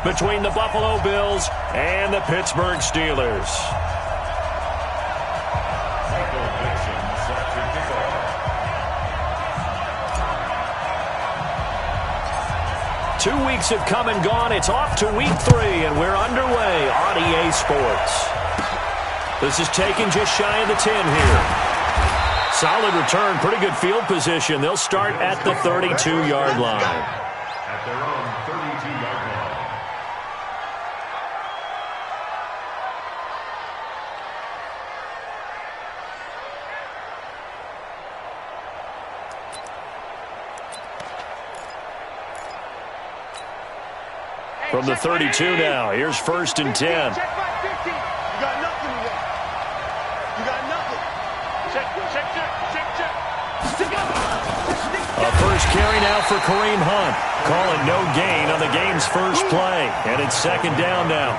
between the Buffalo Bills and the Pittsburgh Steelers. 2 weeks have come and gone. It's off to week 3, and we're underway on EA Sports. This is taken just shy of the 10 here. Solid return, pretty good field position. They'll start at the 32-yard line. At their own 32-yard line. From the 32 now, here's 1st and 10. Check 550. You got nothing to that. You got nothing. Check. A first carry now for Kareem Hunt. Calling no gain on the game's first play. And it's 2nd down now.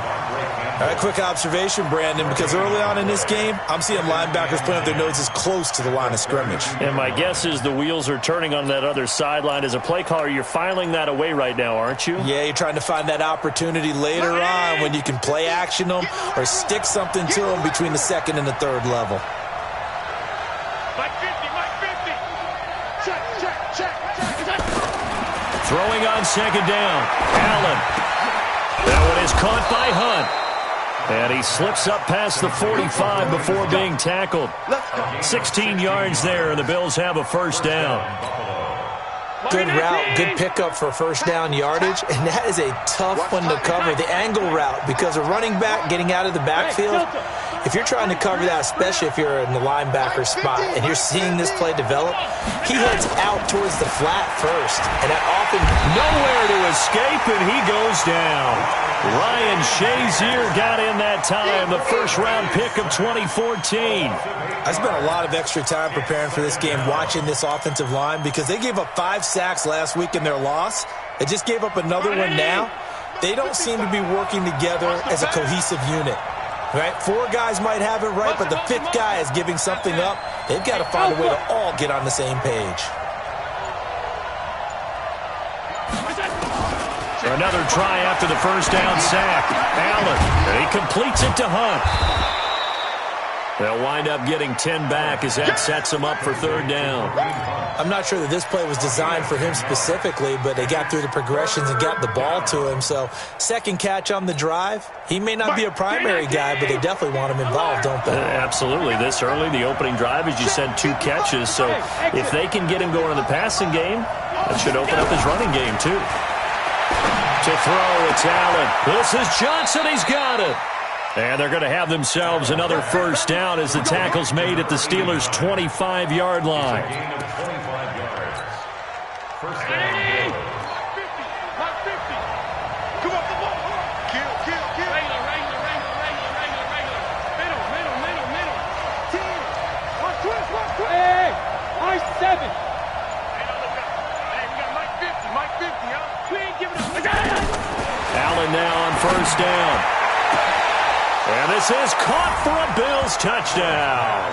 All right, quick observation, Brandon, because early on in this game, I'm seeing linebackers playing with their noses close to the line of scrimmage. And my guess is the wheels are turning on that other sideline. As a play caller, you're filing that away right now, aren't you? Yeah, you're trying to find that opportunity later on when you can play action them or stick something to them between the 2nd and the 3rd level. Mike 50. Check. Throwing on 2nd down. Allen. That one is caught by Hunt. And he slips up past the 45 before being tackled. 16 yards there, and the Bills have a first down. Good route, good pickup for first down yardage, and that is a tough one to cover, the angle route, because a running back getting out of the backfield, if you're trying to cover that, especially if you're in the linebacker spot and you're seeing this play develop, he heads out towards the flat first, and that often nowhere to escape, and he goes down. Ryan Shazier got in that time, the first-round pick of 2014. I spent a lot of extra time preparing for this game, watching this offensive line, because they gave up 5 sacks last week in their loss. They just gave up another one now. They don't seem to be working together as a cohesive unit. Right? 4 guys might have it right, but the 5th guy is giving something up. They've got to find a way to all get on the same page. Another try after the first down sack. Allen, and he completes it to Hunt. They'll wind up getting 10 back as that sets him up for 3rd down. I'm not sure that this play was designed for him specifically, but they got through the progressions and got the ball to him. So 2nd catch on the drive. He may not be a primary guy, but they definitely want him involved, don't they? Absolutely. This early, the opening drive, as you said, 2 catches. So if they can get him going in the passing game, that should open up his running game too. To throw, it's Allen. This is Johnson. He's got it. And they're going to have themselves another first down as the tackle's made at the Steelers' 25-yard line. First down. Come up the ball. Kill. Regular. Middle. 10. Watch twist. Hey, nice 7. Hey, we got Mike 50, huh? We ain't giving up. Allen now on first down. And this is caught for a Bills touchdown.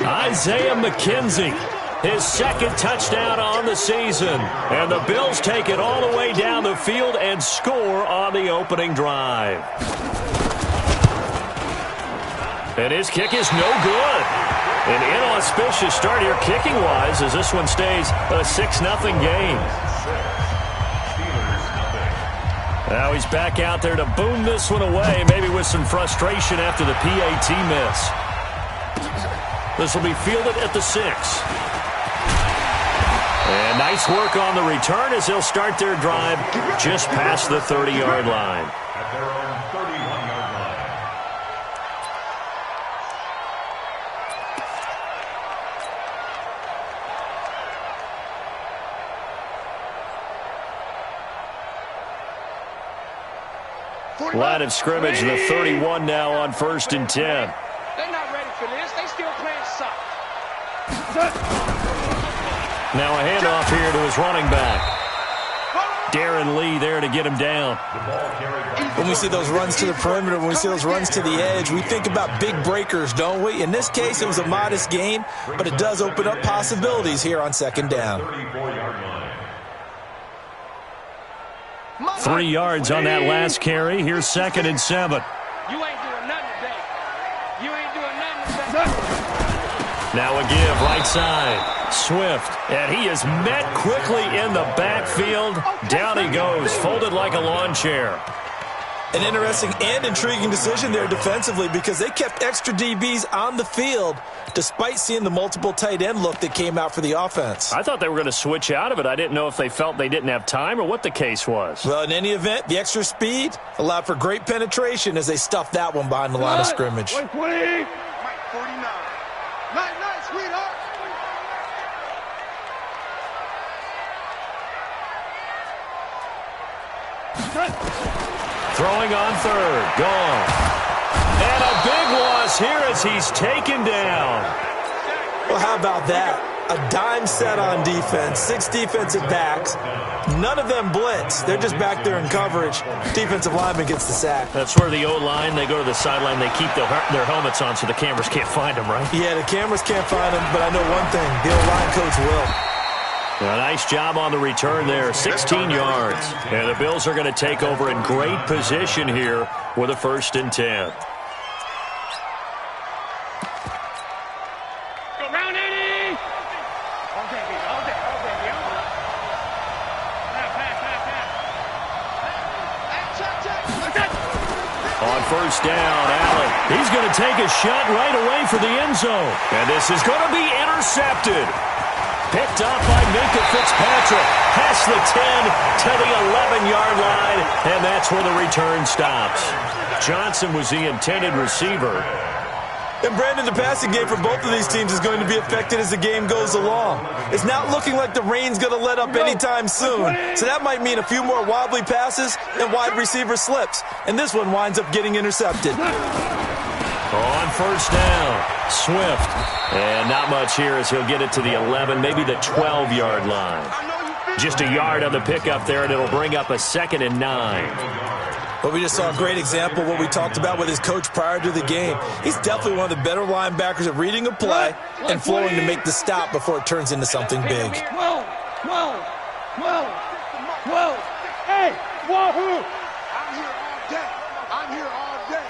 Isaiah McKenzie, his 2nd touchdown on the season. And the Bills take it all the way down the field and score on the opening drive. And his kick is no good. An inauspicious start here kicking-wise as this one stays a 6-0 game. Now he's back out there to boom this one away, maybe with some frustration after the PAT miss. This will be fielded at the 6. And nice work on the return as they'll start their drive just past the 30-yard line. At their own 31-yard line. Line of scrimmage, the 31 now on 1st and 10. They're not ready for this. They still playing soft. Now a handoff here to his running back. Darren Lee there to get him down. When we see those runs to the perimeter, when we see those runs to the edge, we think about big breakers, don't we? In this case, it was a modest gain, but it does open up possibilities here on 2nd down. 34-yard line. 3 yards on that last carry. Here's 2nd and 7. You ain't doing nothing today. You ain't doing nothing today. Now a give, right side. Swift, and he is met quickly in the backfield. Down he goes, folded like a lawn chair. An interesting and intriguing decision there defensively because they kept extra DBs on the field despite seeing the multiple tight end look that came out for the offense. I thought they were going to switch out of it. I didn't know if they felt they didn't have time or what the case was. Well, in any event, the extra speed allowed for great penetration as they stuffed that one behind the line of scrimmage. 120. Mike 49. Night, sweetheart. Throwing on 3rd, gone. And a big loss here as he's taken down. Well, how about that? A dime set on defense, 6 defensive backs. None of them blitz. They're just back there in coverage. Defensive lineman gets the sack. That's where the O-line, they go to the sideline, they keep their helmets on so the cameras can't find them, right? Yeah, the cameras can't find them, but I know one thing. The O-line coach will. A nice job on the return there, 16 yards. And the Bills are going to take over in great position here with a 1st and 10. Go round 80. All day, baby. Pass. On 1st down, Allen. He's going to take a shot right away for the end zone. And this is going to be intercepted. Picked up by Minka Fitzpatrick. Past the 10 to the 11-yard line, and that's where the return stops. Johnson was the intended receiver. And, Brandon, the passing game for both of these teams is going to be affected as the game goes along. It's not looking like the rain's going to let up anytime soon, so that might mean a few more wobbly passes and wide receiver slips. And this one winds up getting intercepted. On 1st down, Swift. And not much here as he'll get it to the 11, maybe the 12-yard line. Just a yard on the pickup there, and it'll bring up a 2nd and 9. Well, we just saw a great example of what we talked about with his coach prior to the game. He's definitely one of the better linebackers at reading a play and flowing to make the stop before it turns into something big. 12. Hey, wahoo! I'm here all day.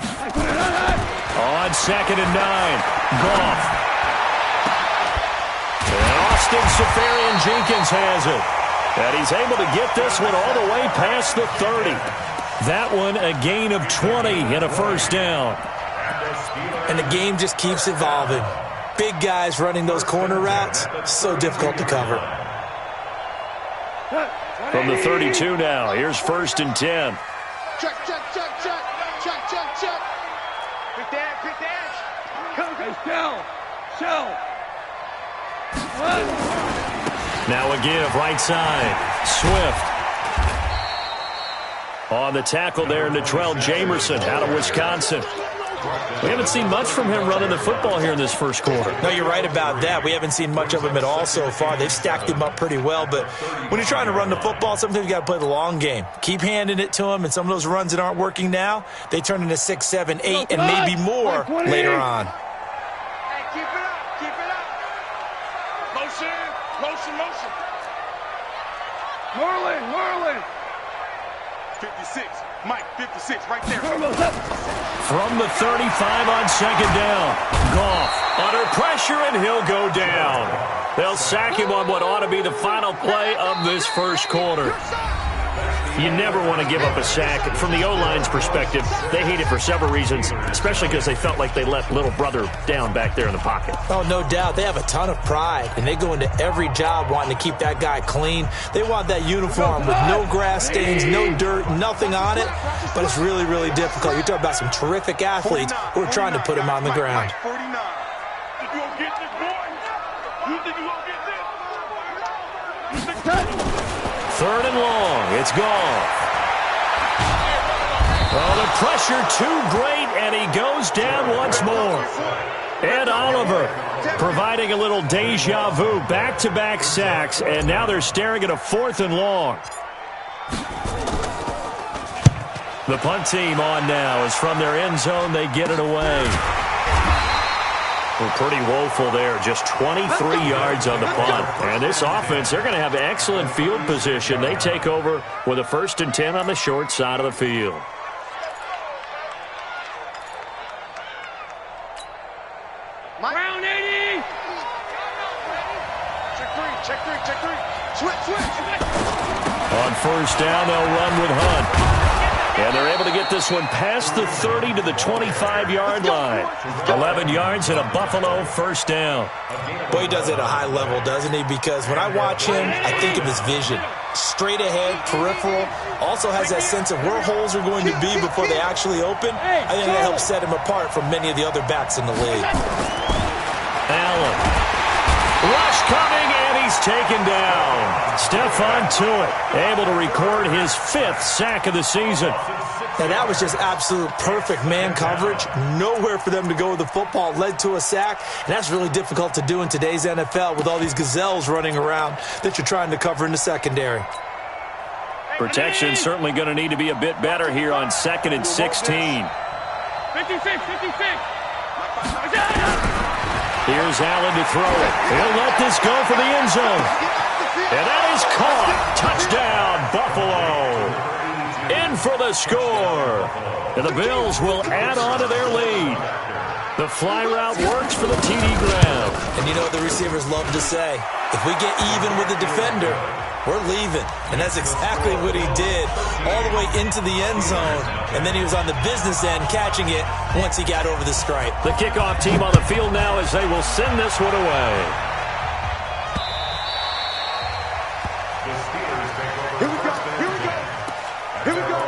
On 2nd and 9, Goff. And Austin Seferian-Jenkins has it. And he's able to get this one all the way past the 30. That one a gain of 20 and a 1st down. And the game just keeps evolving. Big guys running those corner routes, so difficult to cover. From the 32 now, here's 1st and 10. Check. Quick dash. Come, shell. Now a give, right side. Swift. On the tackle there, Natrell Jamerson out of Wisconsin. We haven't seen much from him running the football here in this 1st quarter. No, you're right about that. We haven't seen much of him at all so far. They've stacked him up pretty well, but when you're trying to run the football, sometimes you got to play the long game. Keep handing it to him, and some of those runs that aren't working now, they turn into 6, 7, 8, and maybe more later on. Hey, keep it up. Motion. Merlin. 56. Mike, 56, right there. From the 35 on 2nd down. Goff under pressure, and he'll go down. They'll sack him on what ought to be the final play of this 1st quarter. You never want to give up a sack. From the O-line's perspective, they hate it for several reasons, especially because they felt like they left little brother down back there in the pocket. Oh, no doubt. They have a ton of pride, and they go into every job wanting to keep that guy clean. They want that uniform with no grass stains, no dirt, nothing on it, but it's really, really difficult. You're talking about some terrific athletes who are trying to put him on the ground. 49. You gonna get this, boy? You think you gonna get this? You think 3rd and long. It's gone. Well, the pressure too great, and he goes down once more. Ed Oliver providing a little deja vu, back-to-back sacks, and now they're staring at a 4th and long. The punt team on now as from their end zone they get it away. Well, pretty woeful there. Just 23 yards on the punt. And this offense, they're going to have excellent field position. They take over with a 1st and 10 on the short side of the field. Round 80. Check three. Switch. On 1st down, they'll run with Hunt. And they're able to get this one past the 30 to the 25-yard line. 11 yards and a Buffalo 1st down. Boy, he does it at a high level, doesn't he? Because when I watch him, I think of his vision. Straight ahead, peripheral. Also has that sense of where holes are going to be before they actually open. I think that helps set him apart from many of the other backs in the league. Allen. Rush coming, and he's taken down. Stephon Tuitt able to record his 5th sack of the season. And that was just absolute perfect man coverage. Nowhere for them to go with the football. Led to a sack. And that's really difficult to do in today's NFL with all these gazelles running around that you're trying to cover in the secondary. Protection certainly going to need to be a bit better here on 2nd and 16. 56. Here's Allen to throw it. He'll let this go for the end zone. And that is caught. Touchdown, Buffalo. In for the score. And the Bills will add on to their lead. The fly route works for the TD ground. And you know what the receivers love to say? If we get even with the defender, we're leaving. And that's exactly what he did all the way into the end zone. And then he was on the business end catching it once he got over the stripe. The kickoff team on the field now as they will send this one away. The Steelers take over. Here we go.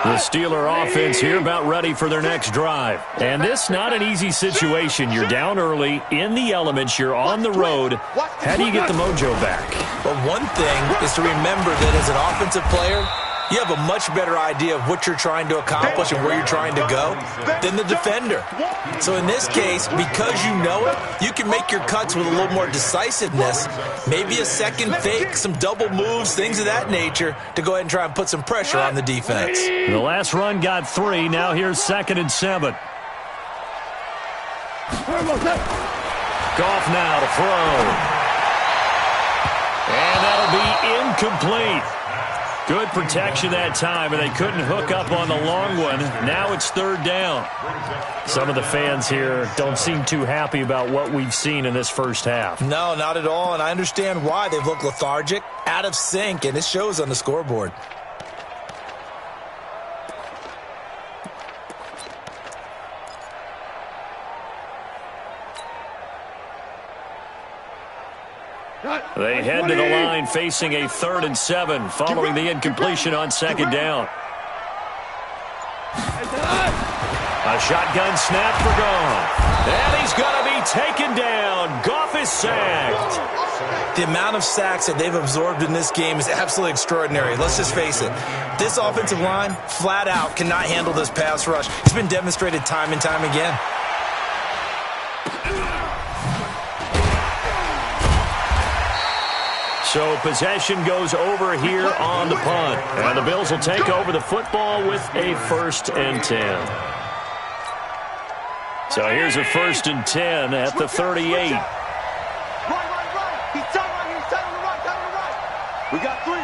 The Steeler offense here about ready for their next drive. And this not an easy situation. You're down early, in the elements, you're on the road. How do you get the mojo back? But one thing is to remember that as an offensive player, you have a much better idea of what you're trying to accomplish and where you're trying to go than the defender. So in this case, because you know it, you can make your cuts with a little more decisiveness, maybe a second fake, some double moves, things of that nature, to go ahead and try and put some pressure on the defense. The last run got 3. Now here's 2nd and 7. Goff now to throw. And that'll be incomplete. Good protection that time, and they couldn't hook up on the long one. Now it's 3rd down. Some of the fans here don't seem too happy about what we've seen in this first half. No, not at all, and I understand why. They've looked lethargic, out of sync, and it shows on the scoreboard. They head to the line facing a 3rd and 7 following the incompletion on 2nd down. A shotgun snap for Goff. And he's going to be taken down. Goff is sacked. The amount of sacks that they've absorbed in this game is absolutely extraordinary. Let's just face it. This offensive line, flat out, cannot handle this pass rush. It's been demonstrated time and time again. So possession goes over here on the punt. And the Bills will take over the football with a 1st and 10. So here's a 1st and 10 at the 38. Right. He's tight on the right. We got 3,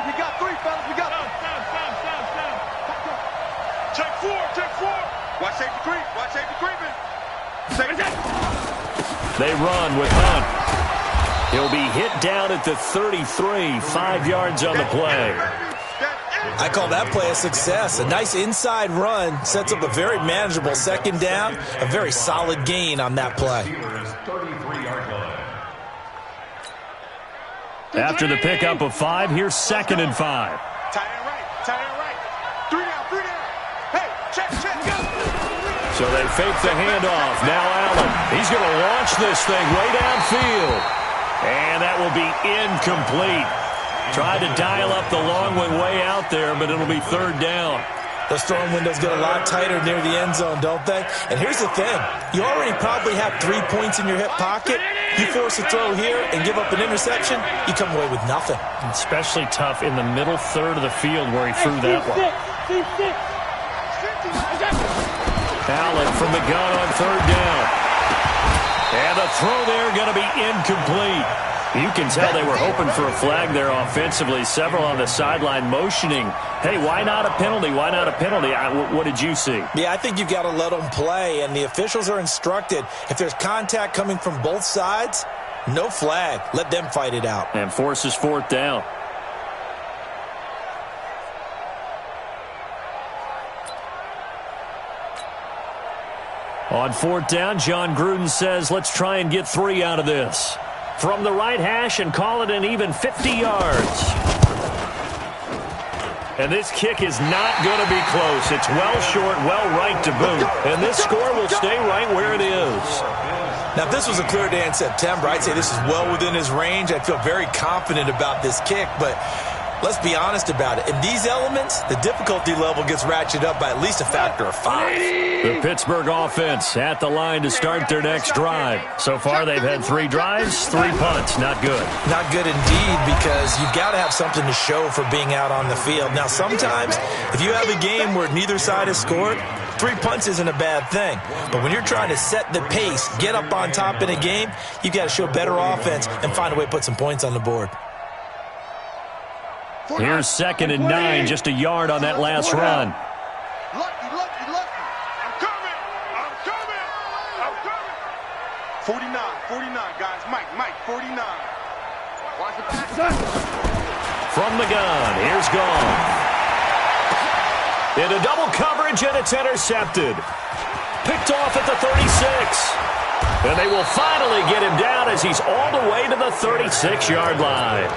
fellas. We got Check 4. Watch safety creeping. They run with Hunt. He'll be hit down at the 33, 5 yards on the play. I call that play a success. A nice inside run sets up a very manageable 2nd down, a very solid gain on that play. After the pickup of 5, here's 2nd and 5. Tight end right. 3 down. Hey, check. So they fake the handoff. Now Allen. He's going to launch this thing way downfield. And that will be incomplete. Tried to dial up the long one way out there, but it'll be 3rd down. Those throwing windows get a lot tighter near the end zone, don't they? And here's the thing. You already probably have 3 points in your hip pocket. You force a throw here and give up an interception, you come away with nothing. Especially tough in the middle 3rd of the field where he threw that one. Allen from the gun on third down. And the throw there going to be incomplete. You can tell they were hoping for a flag there offensively. Several on the sideline motioning, hey, why not a penalty? Why not a penalty? What did you see? Yeah, I think you've got to let them play, and the officials are instructed. If there's contact coming from both sides, no flag. Let them fight it out. And forces fourth down. On fourth down, John Gruden says, let's try and get 3 out of this. From the right hash and call it an even 50 yards. And this kick is not going to be close. It's well short, well right to boot. And this score will stay right where it is. Now, if this was a clear day in September, I'd say this is well within his range. I'd feel very confident about this kick, but let's be honest about it. In these elements, the difficulty level gets ratcheted up by at least a factor of 5. The Pittsburgh offense at the line to start their next drive. So far, they've had 3 drives, 3 punts. Not good. Not good indeed, because you've got to have something to show for being out on the field. Now, sometimes, if you have a game where neither side has scored, 3 punts isn't a bad thing. But when you're trying to set the pace, get up on top in a game, you've got to show better offense and find a way to put some points on the board. Here's 2nd and 9, just a yard on that last run. Lucky. I'm coming. 49, guys. Mike, 49. Watch the pass. From the gun, here's gone. Into double coverage, and it's intercepted. Picked off at the 36. And they will finally get him down as he's all the way to the 36-yard line.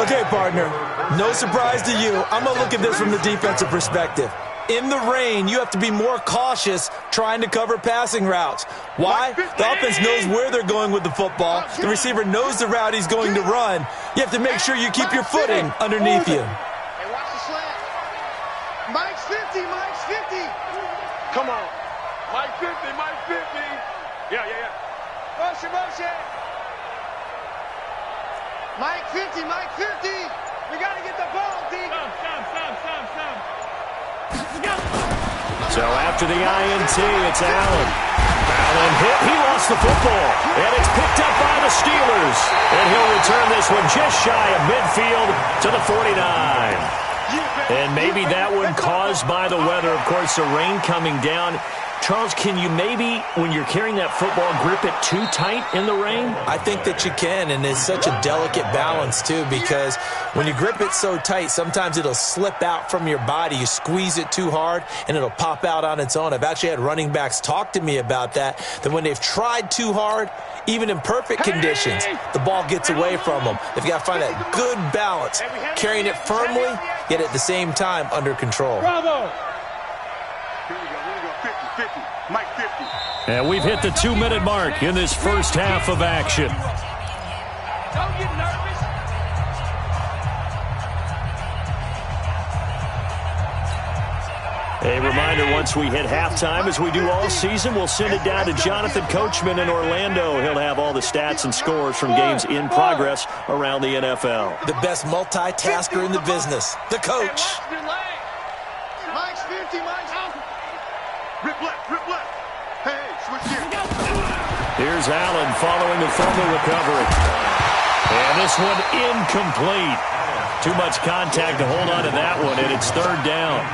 Okay, partner, no surprise to you. I'm going to look at this from the defensive perspective. In the rain, you have to be more cautious trying to cover passing routes. Why? The offense knows where they're going with the football. The receiver knows the route he's going to run. You have to make sure you keep your footing underneath you. Hey, watch the slant. Mike's 50. Come on. Mike 50. Yeah. Motion. Mike 50. We got to get the ball, D. So after the INT, it's Allen. Allen hit. He lost the football. And it's picked up by the Steelers. And he'll return this one just shy of midfield to the 49. And maybe that one caused by the weather. Of course, the rain coming down. Charles, can you maybe, when you're carrying that football, grip it too tight in the rain? I think that you can, and it's such a delicate balance, too, because when you grip it so tight, sometimes it'll slip out from your body. You squeeze it too hard, and it'll pop out on its own. I've actually had running backs talk to me about that when they've tried too hard, even in perfect conditions, the ball gets away from them. They've got to find that good balance, carrying it firmly, yet at the same time under control. Bravo. Here we go. 50. Mike 50. And we've hit the 2-minute mark in this first half of action. Don't get nervous. A reminder, once we hit halftime, as we do all season, we'll send it down to Jonathan Coachman in Orlando. He'll have all the stats and scores from games in progress around the NFL. The best multitasker in the business, the coach. Mike's 50. Rip left. Hey, switch here. Here's Allen following the fumble recovery. And this one incomplete. Too much contact to hold on to that one, and it's 3rd down.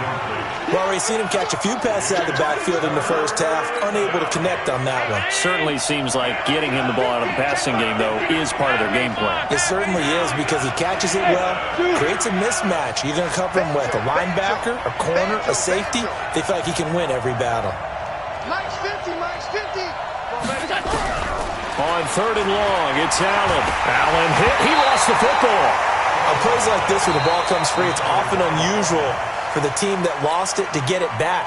Well, we've seen him catch a few passes out of the backfield in the first half, unable to connect on that one. Certainly seems like getting him the ball out of the passing game, though, is part of their game plan. It certainly is, because he catches it well, creates a mismatch. You're going to cover him with a linebacker, a corner, a safety. They feel like he can win every battle. Mike's 50. On 3rd and long, it's Allen. Allen hit. He lost the football. On plays like this, when the ball comes free, it's often unusual for the team that lost it to get it back,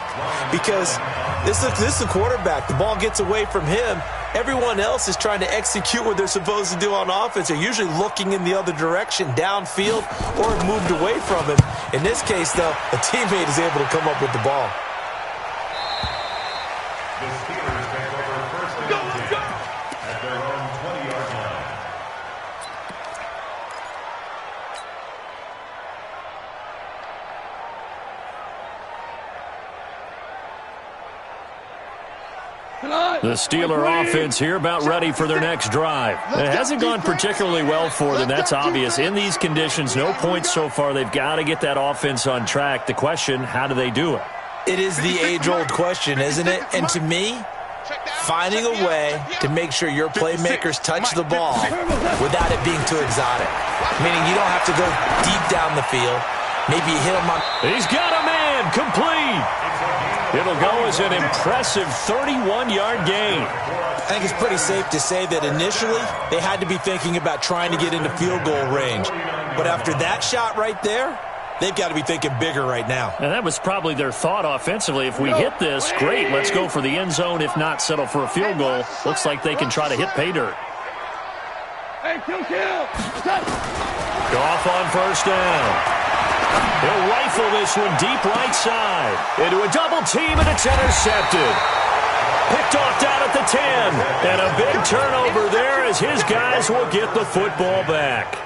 because this is the quarterback. The ball gets away from him. Everyone else is trying to execute what they're supposed to do on offense. They're usually looking in the other direction, downfield, or have moved away from him. In this case, though, a teammate is able to come up with the ball. The Steelers take over 1st and 10 at their own 20-yard line. The Steeler offense here about ready for their next drive. It hasn't gone particularly well for them. That's obvious. In these conditions, no points so far. They've got to get that offense on track. The question, how do they do it? It is the age-old question, isn't it? And to me, finding a way to make sure your playmakers touch the ball without it being too exotic. Meaning you don't have to go deep down the field. Maybe you hit him on... He's got a man, complete. It'll go as an impressive 31-yard gain. I think it's pretty safe to say that initially they had to be thinking about trying to get into field goal range. But after that shot right there, they've got to be thinking bigger right now. And that was probably their thought offensively. If we hit this, great, let's go for the end zone. If not, settle for a field goal. Looks like they can try to hit pay dirt. Goff on first down. He'll rifle this one deep right side. Into a double team, and it's intercepted. Picked off down at the 10. And a big turnover there as his guys will get the football back.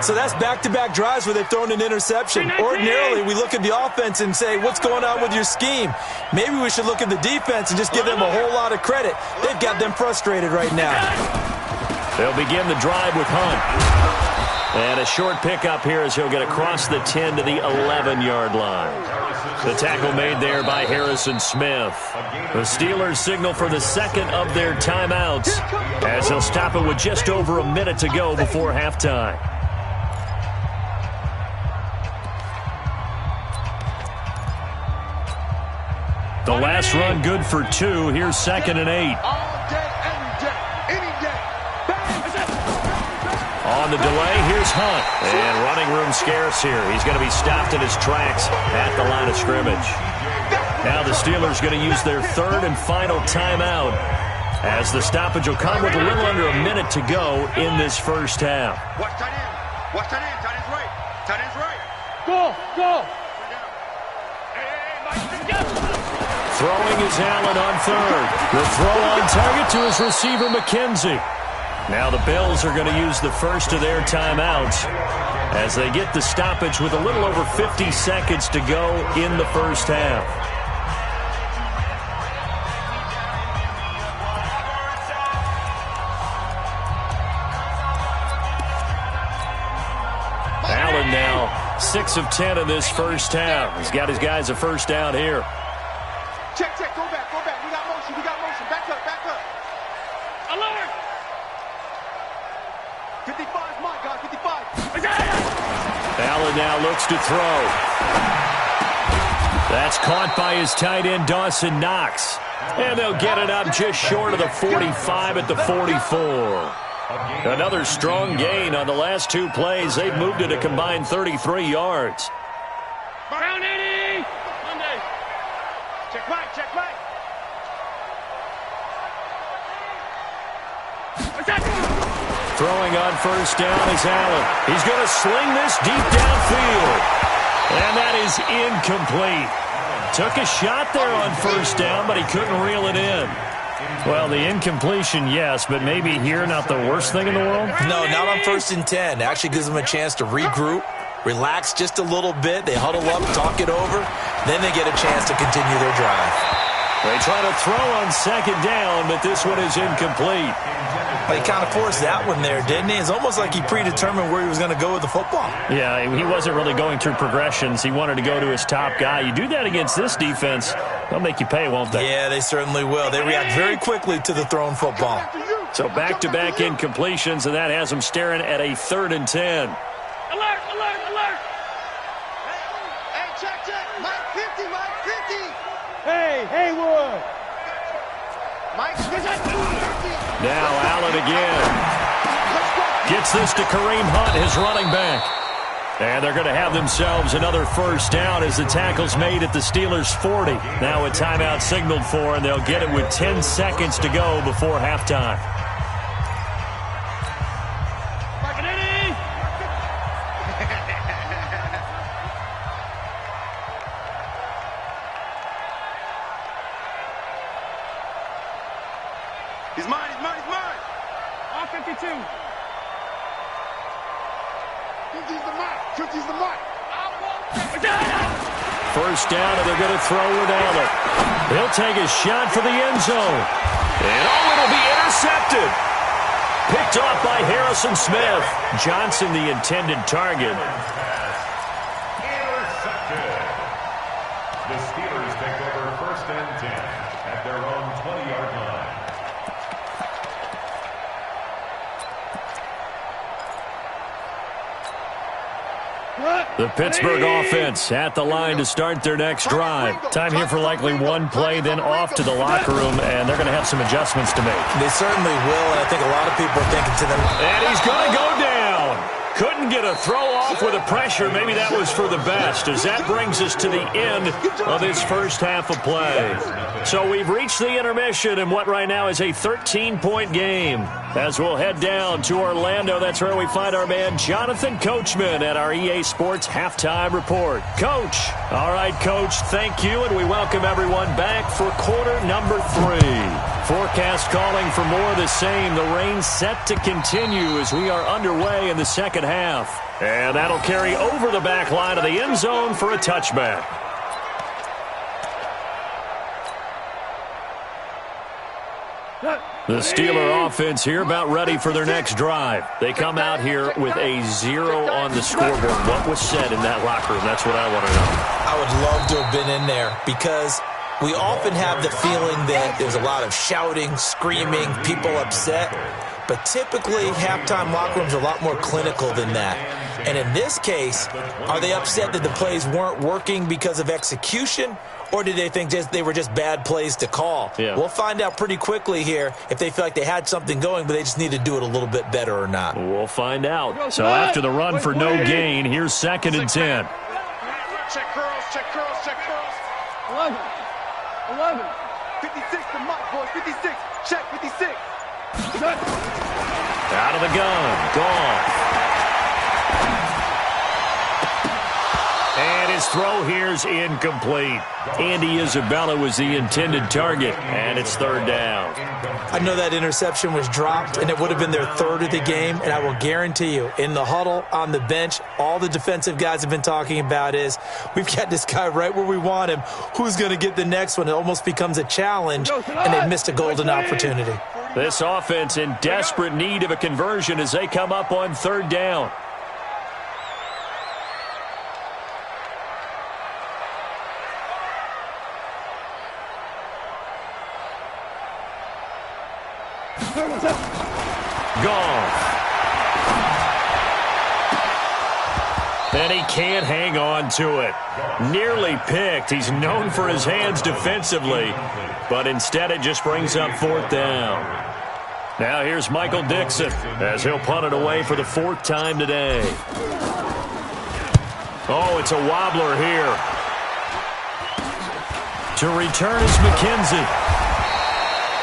So that's back-to-back drives where they've thrown an interception. Ordinarily, we look at the offense and say, what's going on with your scheme? Maybe we should look at the defense and just give them a whole lot of credit. They've got them frustrated right now. They'll begin the drive with Hunt. And a short pickup here as he'll get across the 10 to the 11-yard line. The tackle made there by Harrison Smith. The Steelers signal for the second of their timeouts as they'll stop it with just over a minute to go before halftime. The last run good for 2. Here's 2nd and 8. On the delay, here's Hunt. And running room scarce here. He's going to be stopped in his tracks at the line of scrimmage. Now the Steelers going to use their third and final timeout as the stoppage will come with a little under a minute to go in this first half. Watch tight end. Watch tight end. Tight end's right. Tight end's right. Go. Throwing is Allen on third. The throw on target to his receiver, McKenzie. Now the Bills are going to use the first of their timeouts as they get the stoppage with a little over 50 seconds to go in the first half. Allen now 6 of 10 in this first half. He's got his guys a first down here. Check. Go back. We got motion. Back up. Alert. 55's mine, guys. 55. Allen now looks to throw. That's caught by his tight end, Dawson Knox. And they'll get it up just short of the 45 at the 44. Another strong gain on the last 2 plays. They've moved it a combined 33 yards. Brown 80. Monday. Check right. Throwing on first down is Allen. He's going to sling this deep downfield. And that is incomplete. Took a shot there on first down, but he couldn't reel it in. Well, the incompletion, yes, but maybe here not the worst thing in the world? No, not on 1st and 10. Actually gives them a chance to regroup, relax just a little bit. They huddle up, talk it over. Then they get a chance to continue their drive. They try to throw on 2nd down, but this one is incomplete. He kind of forced that one there, didn't he? It's almost like he predetermined where he was going to go with the football. Yeah, he wasn't really going through progressions. He wanted to go to his top guy. You do that against this defense, they'll make you pay, won't they? Yeah, they certainly will. They react very quickly to the thrown football. So back-to-back incompletions, and that has them staring at a 3rd and 10. Alert. Hey, check. Mike 50. Hey, Haywood. Mike 50. Now Allen again. Gets this to Kareem Hunt, his running back. And they're going to have themselves another first down as the tackle's made at the Steelers' 40. Now a timeout signaled for, and they'll get it with 10 seconds to go before halftime. He's mine. On 52. 50's the mark. first down, and they're going to throw with Allen. He'll take a shot for the end zone. And it'll be intercepted. Picked off by Harrison Smith. Johnson, the intended target. Intercepted. The Steelers take over first and 10 at their own 20-yard line. The Pittsburgh offense at the line to start their next drive. Time here for likely one play, then off to the locker room, and they're going to have some adjustments to make. They certainly will, and I think a lot of people are thinking to them. And he's going to go down. Couldn't get a throw off with the pressure. Maybe that was for the best, as that brings us to the end of this first half of play. So we've reached the intermission in what right now is a 13-point game. As we'll head down to Orlando, that's where we find our man Jonathan Coachman at our EA Sports Halftime Report. Coach. All right, Coach, thank you, and we welcome everyone back for quarter number 3. Forecast calling for more of the same. The rain set to continue as we are underway in the second half. And that'll carry over the back line of the end zone for a touchback. The Steeler offense here about ready for their next drive. They come out here with a 0 on the scoreboard. What was said in that locker room? That's what I want to know. I would love to have been in there because we often have the feeling that there's a lot of shouting, screaming, people upset. But typically, halftime locker rooms are a lot more clinical than that. And in this case, are they upset that the plays weren't working because of execution? Or did they think they were just bad plays to call? Yeah. We'll find out pretty quickly here if they feel like they had something going, but they just need to do it a little bit better or not. We'll find out. So after the run for no gain, here's 2nd and 10. Check curls, check curls, check curls. 11. 56 to Mike, boys. 56. Check 56. Out of the gun. Gone. And his throw here's incomplete. Andy Isabella was the intended target, and it's 3rd down. I know that interception was dropped, and it would have been their 3rd of the game, and I will guarantee you, in the huddle, on the bench, all the defensive guys have been talking about is, we've got this guy right where we want him. Who's going to get the next one? It almost becomes a challenge, and they missed a golden opportunity. This offense in desperate need of a conversion as they come up on 3rd down. Gone. And he can't hang on to it. Nearly picked. He's known for his hands defensively, but instead it just brings up 4th down. Now here's Michael Dixon as he'll punt it away for the 4th time today. Oh, it's a wobbler here. To return is McKenzie.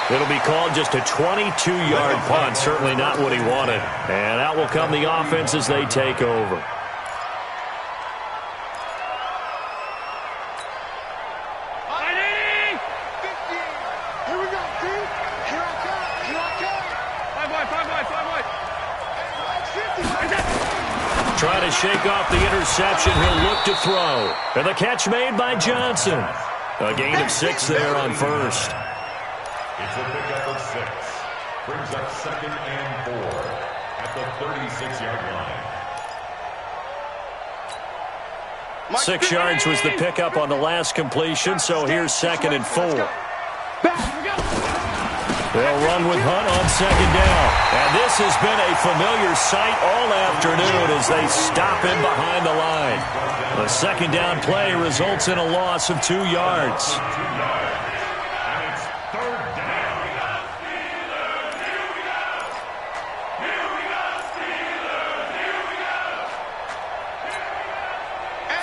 It'll be called just a 22-yard punt. Certainly not what he wanted. And out will come the offense as they take over. Here we go, dude. Here I come. Here I come. 5 wide. Trying to shake off the interception. He'll look to throw. And the catch made by Johnson. A gain of 6 there on 1st. It's a pickup of 6. Brings up 2nd and 4 at the 36-yard line. 6 yards was the pickup on the last completion, so here's 2nd and 4. They'll run with Hunt on 2nd down. And this has been a familiar sight all afternoon as they stop him behind the line. The 2nd down play results in a loss of 2 yards.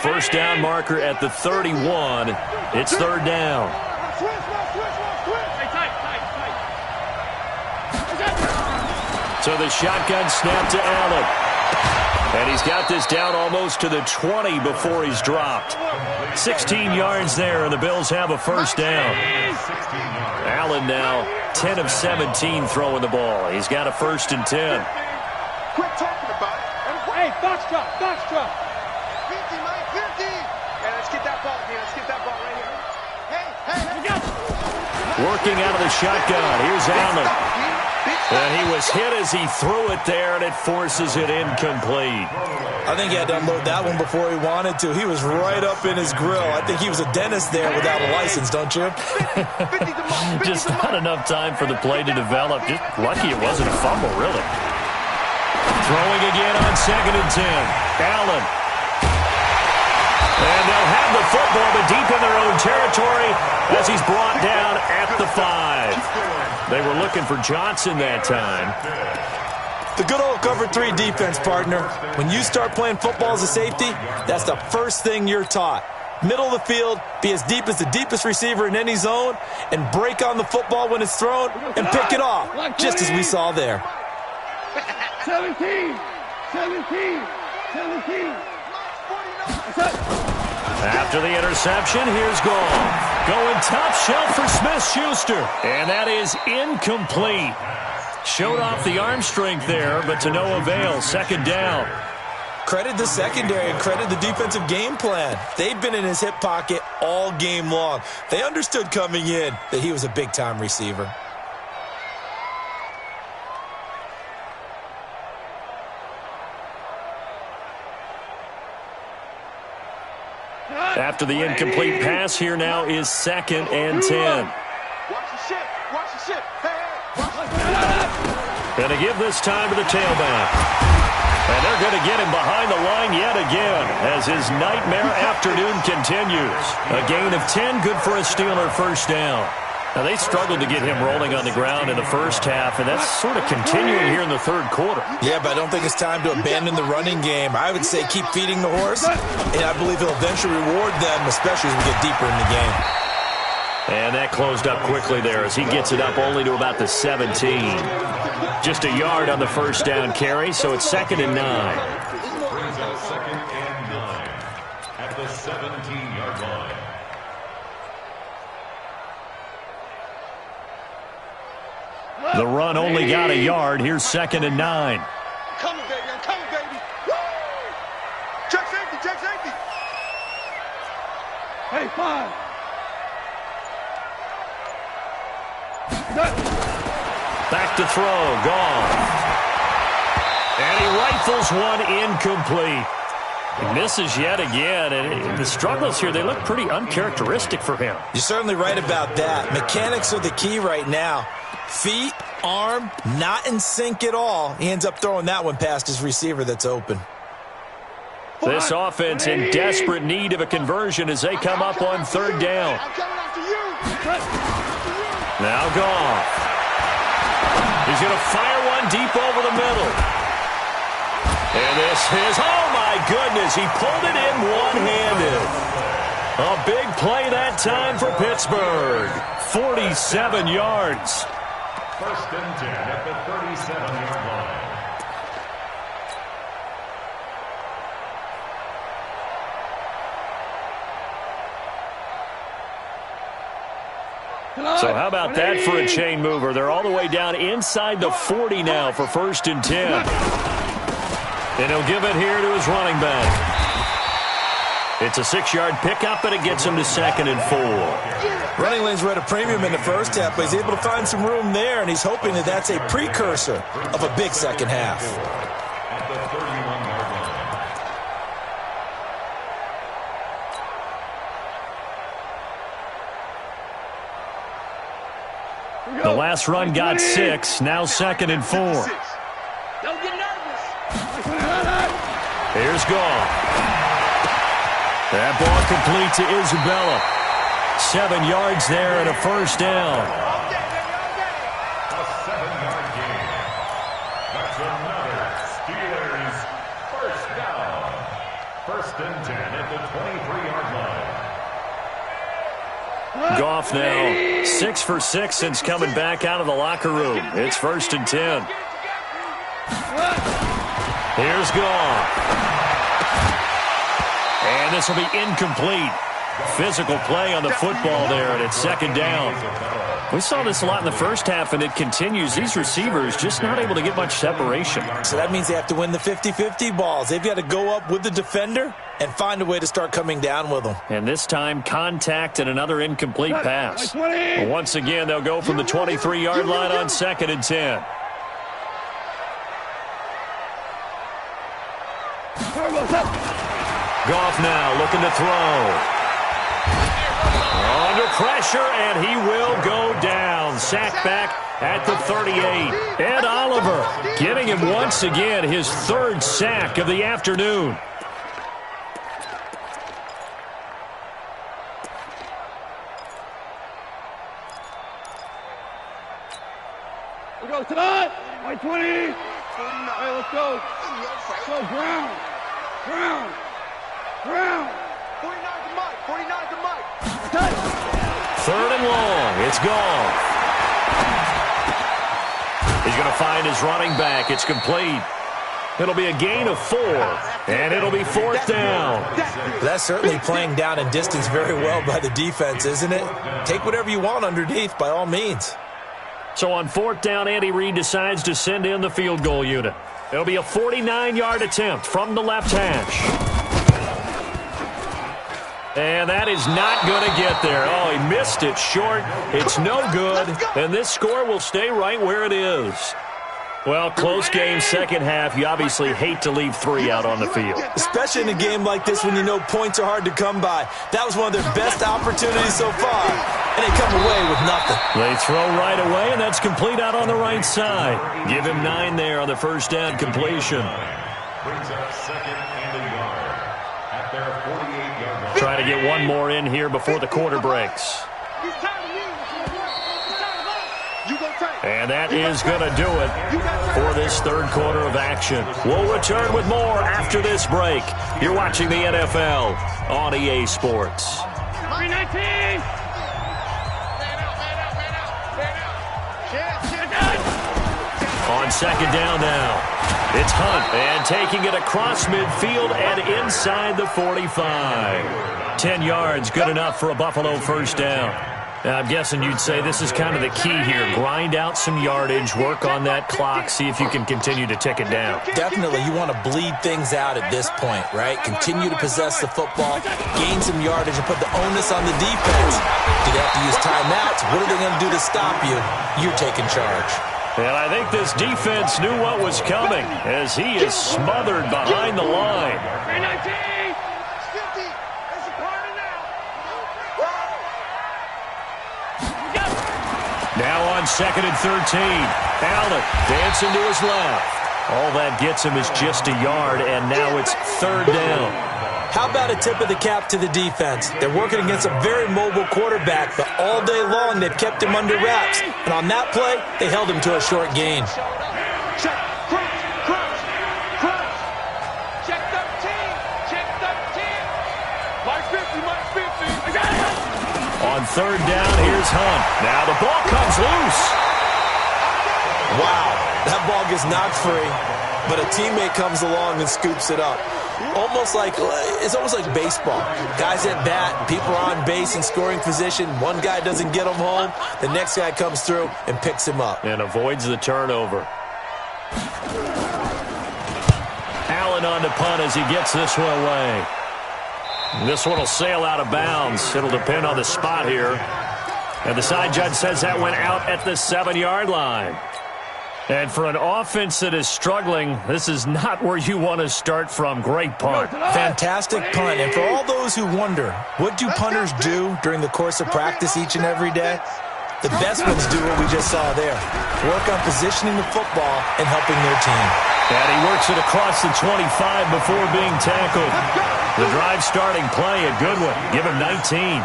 First down marker at the 31. It's 3rd down. So the shotgun snap to Allen. And he's got this down almost to the 20 before he's dropped. 16 yards there, and the Bills have a first down. Allen now 10 of 17 throwing the ball. He's got a 1st and 10. Quit talking about it. Hey, box drop, box drop. 50, Mike, 50. And let's get that ball, man. Working out of the shotgun. Here's Allen. And he was hit as he threw it there, and it forces it incomplete. I think he had to unload that one before he wanted to. He was right up in his grill. I think he was a dentist there without a license, don't you? Just not enough time for the play to develop. Just lucky it wasn't a fumble, really. Throwing again on 2nd and 10. Allen. And they'll have the football, but deep in their own territory as he's brought down at the 5. They were looking for Johnson that time. The good old cover 3 defense, partner. When you start playing football as a safety, that's the first thing you're taught. Middle of the field, be as deep as the deepest receiver in any zone, and break on the football when it's thrown and pick it off, just as we saw there. 17. After the interception, here's Goff. Going top shelf for Smith-Schuster. And that is incomplete. Showed off the arm strength there, but to no avail. 2nd down. Credit the secondary and credit the defensive game plan. They've been in his hip pocket all game long. They understood coming in that he was a big-time receiver. After the incomplete pass, here now is 2nd and 10. Watch the ship. Watch the ship. Going to give this time to the tailback. And they're going to get him behind the line yet again as his nightmare afternoon continues. A gain of 10, good for a Steeler first down. Now, they struggled to get him rolling on the ground in the first half, and that's sort of continuing here in the 3rd quarter. Yeah, but I don't think it's time to abandon the running game. I would say keep feeding the horse, and I believe he'll eventually reward them, especially as we get deeper in the game. And that closed up quickly there as he gets it up only to about the 17. Just a yard on the first down carry, so it's 2nd and 9. Brings up 2nd and 9 at the 17-yard line. The run only got a yard. Here's 2nd and 9. I'm coming, baby. I'm coming, baby. Woo! Check safety. Check safety. Hey, 5. Back to throw. Gone. And he rifles one incomplete. He misses yet again. And the struggles here, they look pretty uncharacteristic for him. You're certainly right about that. Mechanics are the key right now. Feet, arm, not in sync at all. He ends up throwing that one past his receiver that's open. This offense in desperate need of a conversion as they come up on 3rd down. Now Goff. He's going to fire one deep over the middle. And this is, oh my goodness, he pulled it in one-handed. A big play that time for Pittsburgh. 47 yards. 1st and 10 at the 37-yard line. So how about that for a chain mover? They're all the way down inside the 40 now for 1st and 10. And he'll give it here to his running back. It's a 6-yard pickup, and it gets him to 2nd and 4. Running lanes were at a premium in the first half, but he's able to find some room there, and he's hoping that that's a precursor of a big second half. At the 31-yard line. The last run got 6, now 2nd and 4. Don't get nervous. Here's Goff. That ball complete to Isabella. 7 yards there and a first down. A 7-yard gain. That's another Steelers first down. 1st and 10 at the 23-yard line. Goff now 6 for 6 since coming back out of the locker room. It's 1st and 10. Here's Goff. And this will be incomplete. Physical play on the football there, and it's second down. We saw this a lot in the first half, and it continues. These receivers just not able to get much separation. So that means they have to win the 50-50 balls. They've got to go up with the defender and find a way to start coming down with them. And this time, contact and another incomplete pass. Once again, they'll go from the 23-yard line on 2nd and 10. Goff now looking to throw. Under pressure, and he will go down. Sacked back at the 38. Ed Oliver getting him once again his 3rd sack of the afternoon. We go tonight. 20. Hey, let's go. Let's go, Brown. Brown. Brown. 49 to Mike. 49 to Mike. 3rd and long. It's gone. He's going to find his running back. It's complete. It'll be a gain of 4, and it'll be 4th down. That's certainly playing down and distance very well by the defense, isn't it? Take whatever you want underneath, by all means. So on 4th down, Andy Reid decides to send in the field goal unit. It'll be a 49-yard attempt from the left hash. And that is not going to get there. Oh, he missed it short. It's no good. And this score will stay right where it is. Well, close game, second half. You obviously hate to leave 3 out on the field. Especially in a game like this when you know points are hard to come by. That was one of their best opportunities so far. And they come away with nothing. They throw right away, and that's complete out on the right side. Give him 9 there on the first down completion. Brings up 2nd and a yard at their 48-yard line. Try to get one more in here before the quarter breaks. And that is going to do it for this 3rd quarter of action. We'll return with more after this break. You're watching the NFL on EA Sports. 319! On 2nd down now, it's Hunt, and taking it across midfield and inside the 45. 10 yards, good enough for a Buffalo first down. Now, I'm guessing you'd say this is kind of the key here. Grind out some yardage, work on that clock, see if you can continue to tick it down. Definitely, you want to bleed things out at this point, right? Continue to possess the football, gain some yardage, and put the onus on the defense. Do they have to use timeouts? What are they going to do to stop you? You're taking charge. And I think this defense knew what was coming as he is smothered behind the line. 319! Now on 2nd and 13. Allen dancing to his left. All that gets him is just a yard, and now it's 3rd down. How about a tip of the cap to the defense? They're working against a very mobile quarterback, but all day long they've kept him under wraps. And on that play, they held him to a short gain. Check, crunch, crunch, crunch. Check 13, check 13. Mike 50, Mike 50. I got it. On 3rd down, here's Hunt. Now the ball comes loose. Wow, that ball gets knocked free, but a teammate comes along and scoops it up. It's almost like baseball. Guys at bat, people are on base in scoring position. One guy doesn't get him home. The next guy comes through and picks him up. And avoids the turnover. Allen on to punt as he gets this one away. This one will sail out of bounds. It'll depend on the spot here. And the side judge says that went out at the 7-yard line. And for an offense that is struggling, this is not where you want to start from. Great punt. Fantastic punt. And for all those who wonder, what do punters do during the course of practice each and every day? The best ones do what we just saw there. Work on positioning the football and helping their team. And he works it across the 25 before being tackled. The drive starting play, a good one. Give him 19.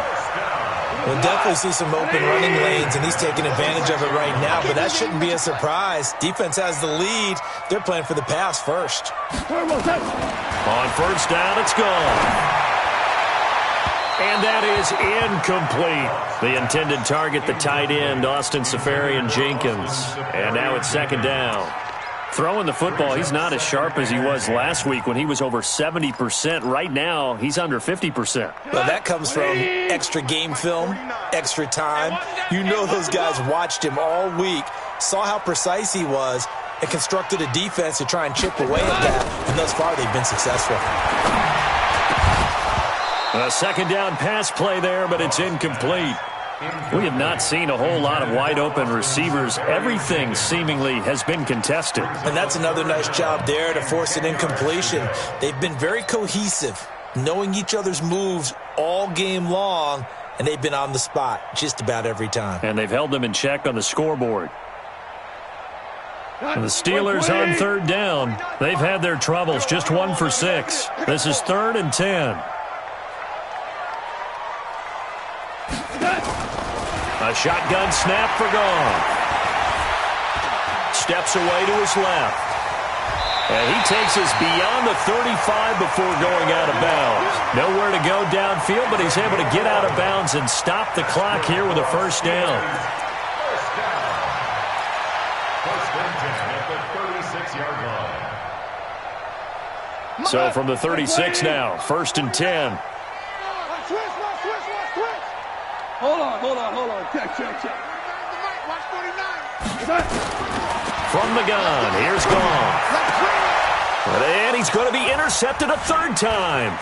We'll definitely see some open running lanes, and he's taking advantage of it right now, but that shouldn't be a surprise. Defense has the lead. They're playing for the pass first. On first down, it's gone. And that is incomplete. The intended target, the tight end, Austin Safarian-Jenkins. And now it's 2nd down. Throwing the football, he's not as sharp as he was last week when he was over 70%. Right now, he's under 50%. Well, that comes from extra game film, extra time. You know those guys watched him all week, saw how precise he was, and constructed a defense to try and chip away at that. And thus far, they've been successful. A second down pass play there, but it's incomplete. We have not seen a whole lot of wide-open receivers. Everything seemingly has been contested. And that's another nice job there to force an incompletion. They've been very cohesive, knowing each other's moves all game long, and they've been on the spot just about every time. And they've held them in check on the scoreboard. And the Steelers on third down. They've had their troubles, just 1 for 6. This is 3rd and 10. A shotgun snap for Goff. Steps away to his left. And he takes us beyond the 35 before going out of bounds. Nowhere to go downfield, but he's able to get out of bounds and stop the clock here with a first down. First and 10 at the 36-yard line. So from the 36 now, 1st and 10. Hold on. Check. From the gun, here's Goff. And he's going to be intercepted a 3rd time.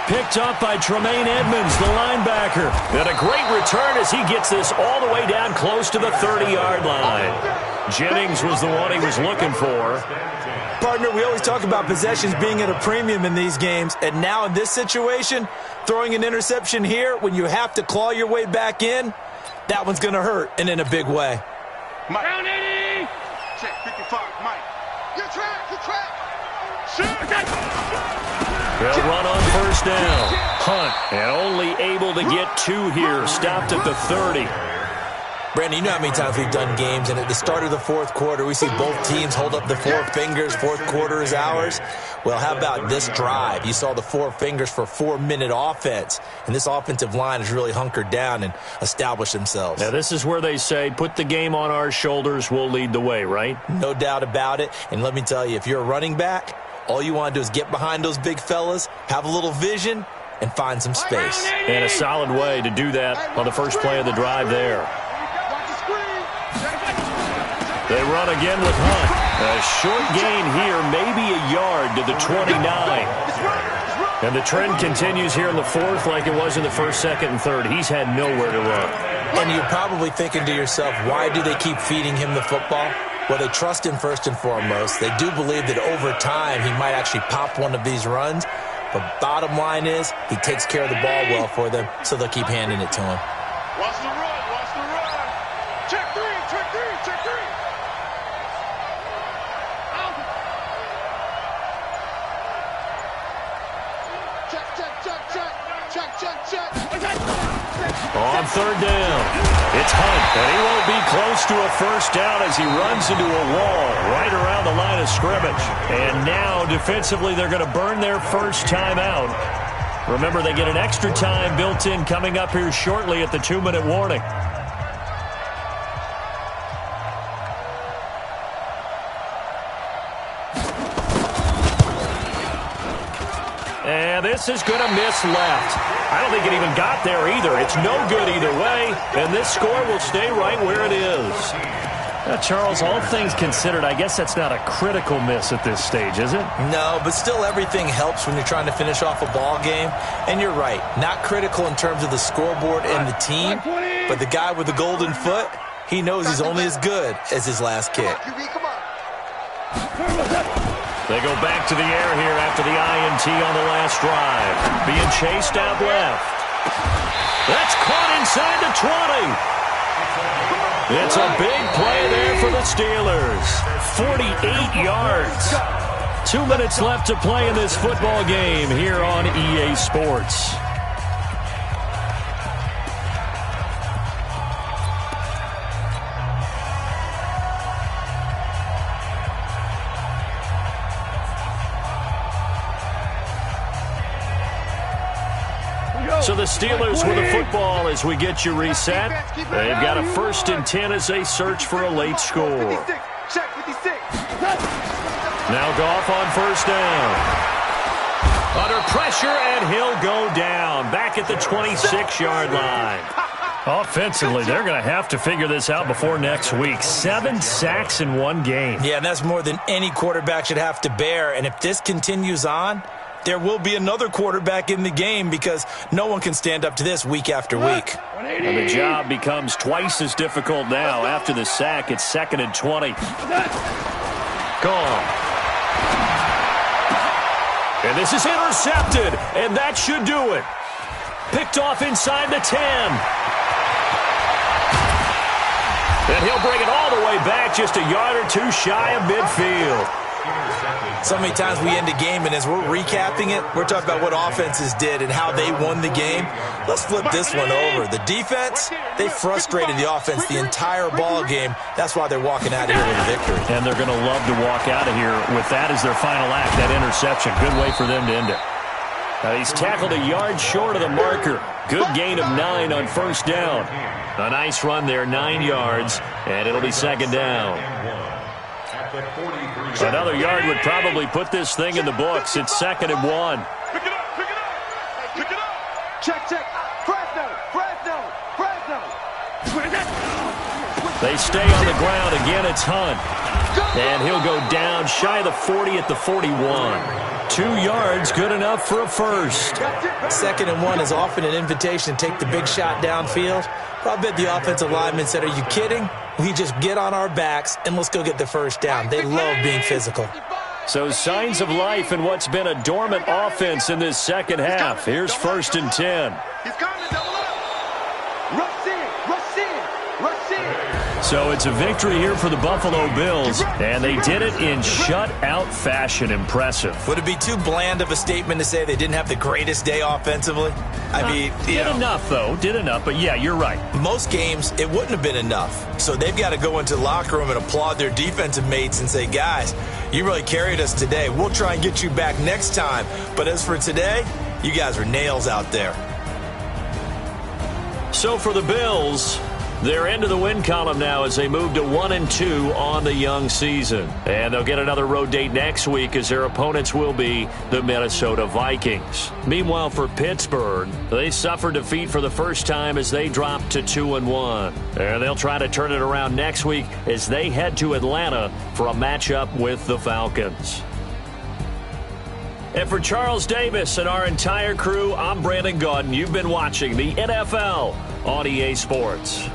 Picked up by Tremaine Edmonds, the linebacker. And a great return as he gets this all the way down close to the 30-yard line. Jennings was the one he was looking for. Partner, we always talk about possessions being at a premium in these games, and now in this situation, throwing an interception here when you have to claw your way back in, that one's going to hurt, and in a big way. Mike. Down 80. Check 55, Mike. Good track. Shoot. They'll run on first down. Hunt, and only able to get 2 here. Stopped at the 30. Brandon, you know how many times we've done games, and at the start of the 4th quarter, we see both teams hold up the 4 fingers, 4th quarter is ours. Well, how about this drive? You saw the 4 fingers for 4-minute offense, and this offensive line has really hunkered down and established themselves. Now, this is where they say, put the game on our shoulders, we'll lead the way, right? No doubt about it, and let me tell you, if you're a running back, all you want to do is get behind those big fellas, have a little vision, and find some space. And a solid way to do that on the first play of the drive there. They run again with Hunt. A short gain here, maybe a yard to the 29. And the trend continues here in the 4th like it was in the 1st, 2nd, and 3rd. He's had nowhere to run. And you're probably thinking to yourself, why do they keep feeding him the football? Well, they trust him first and foremost. They do believe that over time he might actually pop one of these runs. But bottom line is he takes care of the ball well for them, so they'll keep handing it to him. Watch the run. Check 3. On 3rd down, it's Hunt, and he won't be close to a first down as he runs into a wall right around the line of scrimmage. And now, defensively, they're going to burn their first time out. Remember, they get an extra time built in coming up here shortly at the 2-minute warning. And this is going to miss left. I don't think it even got there either. It's no good either way, and this score will stay right where it is. Charles, all things considered, I guess that's not a critical miss at this stage, is it? No, but still everything helps when you're trying to finish off a ball game. And you're right, not critical in terms of the scoreboard and the team, but the guy with the golden foot, he knows he's only as good as his last kick. They go back to the air here after the INT on the last drive. Being chased out left. That's caught inside the 20. It's a big play there for the Steelers. 48 yards. 2 minutes left to play in this football game here on EA Sports. So the Steelers with the football as we get you reset. They've got a 1st and 10 as they search for a late score. 56. Check 56. Now Goff on first down. Under pressure, and he'll go down. Back at the 26-yard line. Offensively, they're going to have to figure this out before next week. 7 sacks in one game. Yeah, and that's more than any quarterback should have to bear. And if this continues on, there will be another quarterback in the game because no one can stand up to this week after week. And the job becomes twice as difficult now. After the sack, it's 2nd and 20. Gone. And this is intercepted, and that should do it. Picked off inside the 10. And he'll bring it all the way back, just a yard or two shy of midfield. So many times we end a game, and as we're recapping it, we're talking about what offenses did and how they won the game. Let's flip this one over. The defense, they frustrated the offense the entire ball game. That's why they're walking out of here with a victory. And they're going to love to walk out of here with that as their final act, that interception. Good way for them to end it. Now he's tackled a yard short of the marker. Good gain of 9 on first down. A nice run there, 9 yards, and it'll be 2nd down. Another yard would probably put this thing in the books. It's 2nd and 1. Pick it up, pick it up, pick it up. Check. Fresno. They stay on the ground. Again, it's Hunt. And he'll go down shy of the 40 at the 41. 2 yards, good enough for a first. 2nd and 1 is often an invitation to take the big shot downfield. I bet the offensive lineman said, are you kidding? We just get on our backs and let's go get the first down. They love being physical. So signs of life in what's been a dormant offense in this second half. Here's 1st and 10. He's coming to double up. Rush in. So it's a victory here for the Buffalo Bills, and they did it in shutout fashion. Impressive. Would it be too bland of a statement to say they didn't have the greatest day offensively? I mean, did enough, though. Did enough, but yeah, you're right. Most games, it wouldn't have been enough. So they've got to go into the locker room and applaud their defensive mates and say, guys, you really carried us today. We'll try and get you back next time. But as for today, you guys are nails out there. So for the Bills, they're into the win column now as they move to 1-2 on the young season. And they'll get another road date next week as their opponents will be the Minnesota Vikings. Meanwhile, for Pittsburgh, they suffered defeat for the first time as they dropped to 2-1. And they'll try to turn it around next week as they head to Atlanta for a matchup with the Falcons. And for Charles Davis and our entire crew, I'm Brandon Gaudin. You've been watching the NFL on EA Sports.